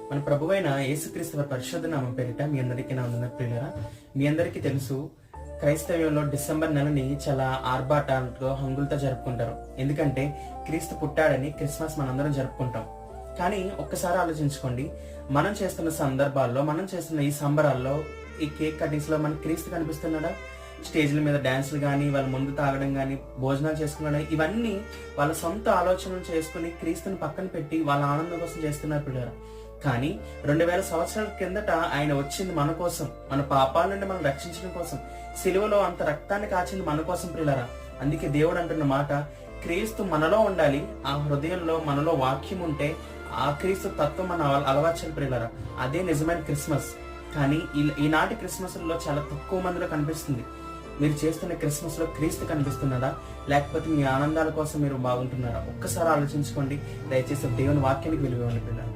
మన ప్రభువైన యేసుక్రీస్తు వారి పరిశుద్ధ నామం పేరిట మీ అందరికీ నా వందనాలు ప్రియులారా. మీ అందరికీ తెలుసు, క్రైస్తవ్యంలో డిసెంబర్ నెలని చాలా ఆర్భాటాలతో హంగులతో జరుపుకుంటారు. ఎందుకంటే క్రీస్తు పుట్టాడని క్రిస్మస్ మనందరం జరుపుకుంటాం. కానీ ఒక్కసారి ఆలోచించుకోండి, మనం చేస్తున్న సందర్భాల్లో, మనం చేస్తున్న ఈ సంబరాల్లో, ఈ కేక్ కటింగ్స్ లో మన క్రీస్తు కనిపిస్తున్నాడా? స్టేజ్ల మీద డాన్సులు కానీ, వాళ్ళ ముందు తాగడం కానీ, భోజనాలు చేసుకున్నాడు, ఇవన్నీ వాళ్ళ సొంత ఆలోచనలు చేసుకుని క్రీస్తుని పక్కన పెట్టి వాళ్ళ ఆనందం కోసం చేస్తున్నారు పిల్లలు. కానీ 2000 సంవత్సరాల కిందట ఆయన వచ్చింది మన కోసం, మన పాపాల నుండి మనం రక్షించడం కోసం. సిలువలో అంత రక్తాన్ని కాచింది మన కోసం పిల్లరా. అందుకే దేవుడు అంటున్న మాట, క్రీస్తు మనలో ఉండాలి, ఆ హృదయంలో మనలో వాక్యం ఉంటే ఆ క్రీస్తు తత్వం మన అలవర్చాలి పిల్లరా. అదే నిజమైన క్రిస్మస్. కానీ ఈనాటి క్రిస్మస్ లో చాలా తక్కువ మందిలో కనిపిస్తుంది. మీరు చేస్తున్న క్రిస్మస్ లో క్రీస్తు కనిపిస్తున్నాడా, లేకపోతే మీ ఆనందాల కోసం మీరు బాగుంటున్నారా? ఒక్కసారి ఆలోచించుకోండి. దయచేసి దేవుని వాక్యానికి విలువ ఇవ్వండి పిల్లలు.